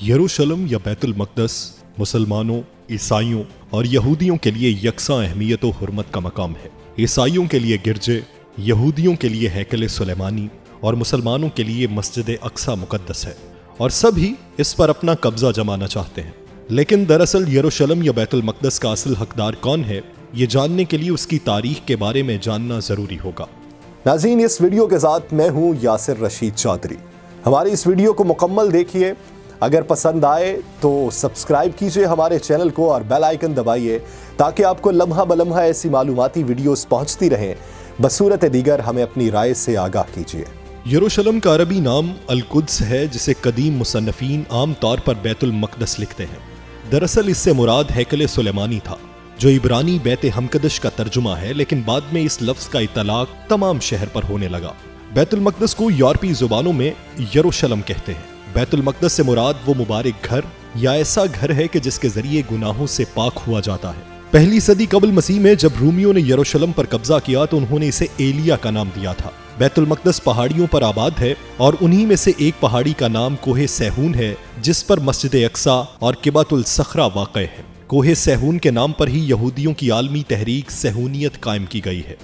یروشلم یا بیت المقدس مسلمانوں، عیسائیوں اور یہودیوں کے لیے یکساں اہمیت و حرمت کا مقام ہے۔ عیسائیوں کے لیے گرجے، یہودیوں کے لیے ہیکل سلیمانی اور مسلمانوں کے لیے مسجد اقصی مقدس ہے، اور سب ہی اس پر اپنا قبضہ جمانا چاہتے ہیں۔ لیکن دراصل یروشلم یا بیت المقدس کا اصل حقدار کون ہے، یہ جاننے کے لیے اس کی تاریخ کے بارے میں جاننا ضروری ہوگا۔ ناظرین، اس ویڈیو کے ساتھ میں ہوں یاسر رشید چودھری۔ ہماری اس ویڈیو کو مکمل دیکھیے، اگر پسند آئے تو سبسکرائب کیجئے ہمارے چینل کو اور بیل آئیکن دبائیے تاکہ آپ کو لمحہ بلمحہ ایسی معلوماتی ویڈیوز پہنچتی رہیں۔ بصورت دیگر ہمیں اپنی رائے سے آگاہ کیجئے۔ یروشلم کا عربی نام القدس ہے، جسے قدیم مصنفین عام طور پر بیت المقدس لکھتے ہیں۔ دراصل اس سے مراد ہیکل سلیمانی تھا، جو عبرانی بیت ہمقدش کا ترجمہ ہے، لیکن بعد میں اس لفظ کا اطلاق تمام شہر پر ہونے لگا۔ بیت المقدس کو یورپی زبانوں میں یروشلم کہتے ہیں۔ بیت المقدس سے مراد وہ مبارک گھر یا ایسا گھر ہے کہ جس کے ذریعے گناہوں سے پاک ہوا جاتا ہے۔ پہلی صدی قبل مسیح میں جب رومیوں نے یروشلم پر قبضہ کیا تو انہوں نے اسے ایلیا کا نام دیا تھا۔ بیت المقدس پہاڑیوں پر آباد ہے، اور انہی میں سے ایک پہاڑی کا نام کوہ سیہون ہے، جس پر مسجد اقصی اور قبۃ الصخرہ واقع ہے۔ کوہ سیہون کے نام پر ہی یہودیوں کی عالمی تحریک صہیونیت قائم کی گئی ہے۔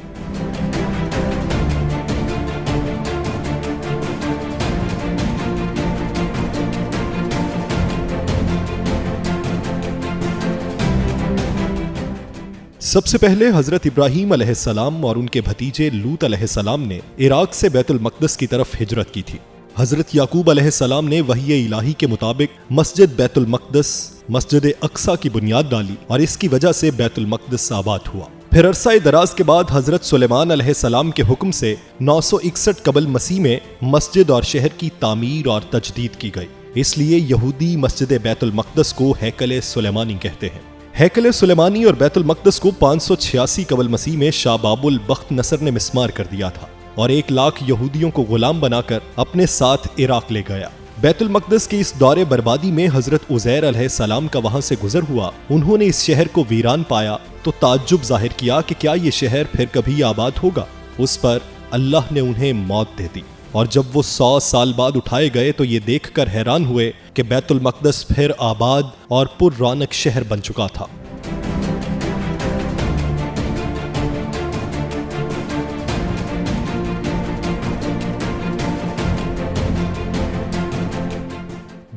سب سے پہلے حضرت ابراہیم علیہ السلام اور ان کے بھتیجے لوط علیہ السلام نے عراق سے بیت المقدس کی طرف ہجرت کی تھی۔ حضرت یعقوب علیہ السلام نے وحی الہی کے مطابق مسجد بیت المقدس، مسجد اقصی کی بنیاد ڈالی، اور اس کی وجہ سے بیت المقدس آباد ہوا۔ پھر عرصہ دراز کے بعد حضرت سلیمان علیہ السلام کے حکم سے 961 قبل مسیح میں مسجد اور شہر کی تعمیر اور تجدید کی گئی۔ اس لیے یہودی مسجد بیت المقدس کو ہیکل سلیمانی کہتے ہیں۔ ہیکل سلیمانی اور بیت المقدس کو 586 قبل مسیح میں شاہ باب البخت نصر نے مسمار کر دیا تھا، اور 1 لاکھ یہودیوں کو غلام بنا کر اپنے ساتھ عراق لے گیا۔ بیت المقدس کے اس دور بربادی میں حضرت عزیر علیہ السلام کا وہاں سے گزر ہوا۔ انہوں نے اس شہر کو ویران پایا تو تعجب ظاہر کیا کہ کیا یہ شہر پھر کبھی آباد ہوگا۔ اس پر اللہ نے انہیں موت دے دی، اور جب وہ 100 سال بعد اٹھائے گئے تو یہ دیکھ کر حیران ہوئے کہ بیت المقدس پھر آباد اور پر رونق شہر بن چکا تھا۔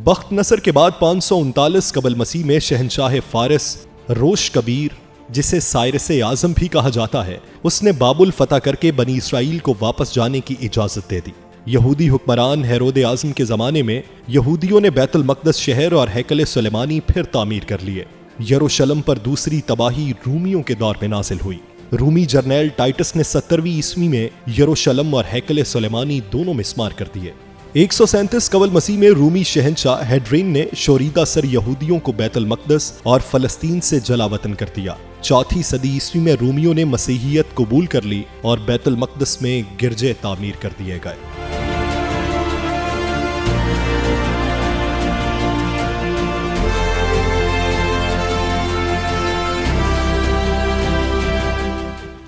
بخت نصر کے بعد 539 قبل مسیح میں شہنشاہ فارس روش کبیر، جسے سائرس اعظم بھی کہا جاتا ہے، اس نے بابل فتح کر کے بنی اسرائیل کو واپس جانے کی اجازت دے دی۔ یہودی حکمران ہیرود اعظم کے زمانے میں یہودیوں نے بیت المقدس شہر اور ہیکل سلیمانی پھر تعمیر کر لیے۔ یروشلم پر دوسری تباہی رومیوں کے دور میں نازل ہوئی۔ رومی جرنیل ٹائٹس نے 70ویں عیسوی میں یروشلم اور ہیکل سلیمانی دونوں مسمار کر دیے۔ 137 قبل مسیح میں رومی شہنشاہ ہیڈرین نے شوریدہ سر یہودیوں کو بیت المقدس اور فلسطین سے جلا وطن کر دیا۔ 4 صدی عیسوی میں رومیوں نے مسیحیت قبول کر لی اور بیت المقدس میں گرجے تعمیر کر دیے گئے۔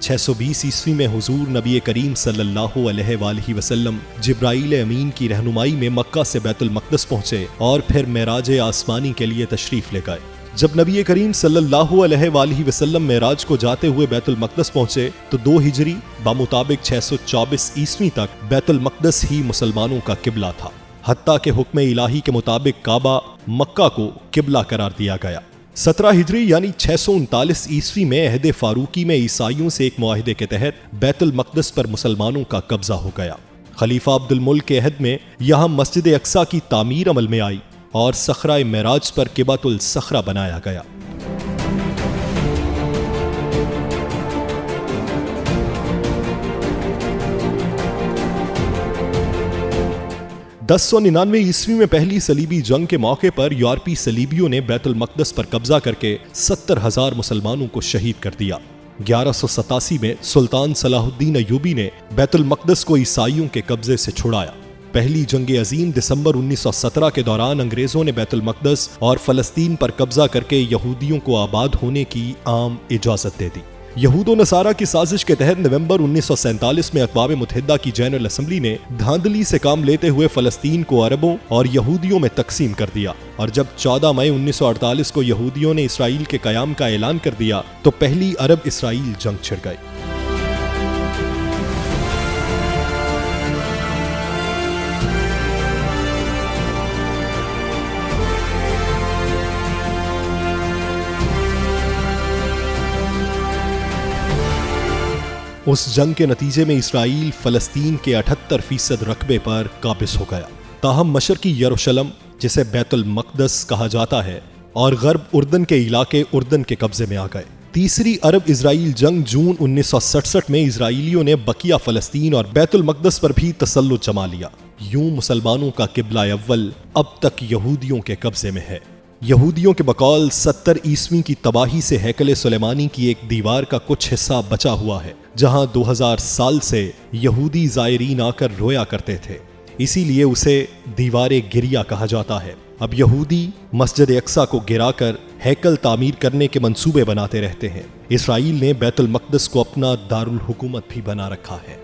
چھ سو 20 عیسوی میں حضور نبی کریم صلی اللہ علیہ وآلہ وسلم جبرائیل امین کی رہنمائی میں مکہ سے بیت المقدس پہنچے اور پھر معراج آسمانی کے لیے تشریف لے گئے۔ جب نبی کریم صلی اللہ علیہ وآلہ وسلم معراج کو جاتے ہوئے بیت المقدس پہنچے تو 2 ہجری بمطابق 624 عیسوی تک بیت المقدس ہی مسلمانوں کا قبلہ تھا، حتیٰ کہ حکم الہی کے مطابق کعبہ مکہ کو قبلہ قرار دیا گیا۔ 17 ہجری یعنی 639 عیسوی میں عہد فاروقی میں عیسائیوں سے ایک معاہدے کے تحت بیت المقدس پر مسلمانوں کا قبضہ ہو گیا۔ خلیفہ عبد الملک کے عہد میں یہاں مسجد اقصی کی تعمیر عمل میں آئی اور صخرہ معراج پر قبۃ الصخرہ بنایا گیا۔ 1099 عیسوی میں پہلی صلیبی جنگ کے موقع پر یورپی صلیبیوں نے بیت المقدس پر قبضہ کر کے 70,000 مسلمانوں کو شہید کر دیا۔ 1187 میں سلطان صلاح الدین ایوبی نے بیت المقدس کو عیسائیوں کے قبضے سے چھڑایا۔ پہلی جنگ عظیم دسمبر 1917 کے دوران انگریزوں نے بیت المقدس اور فلسطین پر قبضہ کر کے یہودیوں کو آباد ہونے کی عام اجازت دے دی۔ یہود و نصارہ کی سازش کے تحت نومبر 1947 میں اقوام متحدہ کی جنرل اسمبلی نے دھاندلی سے کام لیتے ہوئے فلسطین کو عربوں اور یہودیوں میں تقسیم کر دیا، اور جب 14 مئی 1948 کو یہودیوں نے اسرائیل کے قیام کا اعلان کر دیا تو پہلی عرب اسرائیل جنگ چھڑ گئی۔ اس جنگ کے نتیجے میں اسرائیل فلسطین کے 78% رقبے پر قابض ہو گیا، تاہم مشرقی یروشلم جسے بیت المقدس کہا جاتا ہے اور غرب اردن کے علاقے اردن کے قبضے میں آ گئے۔ تیسری عرب اسرائیل جنگ جون 1967 میں اسرائیلیوں نے بقیہ فلسطین اور بیت المقدس پر بھی تسلط جما لیا۔ یوں مسلمانوں کا قبلہ اول اب تک یہودیوں کے قبضے میں ہے۔ یہودیوں کے بقول 70 عیسوی کی تباہی سے ہیکل سلیمانی کی ایک دیوار کا کچھ حصہ بچا ہوا ہے، جہاں 2000 سال سے یہودی زائرین آ کر رویا کرتے تھے، اسی لیے اسے دیوار گریا کہا جاتا ہے۔ اب یہودی مسجد اقصی کو گرا کر ہیکل تعمیر کرنے کے منصوبے بناتے رہتے ہیں۔ اسرائیل نے بیت المقدس کو اپنا دارالحکومت بھی بنا رکھا ہے۔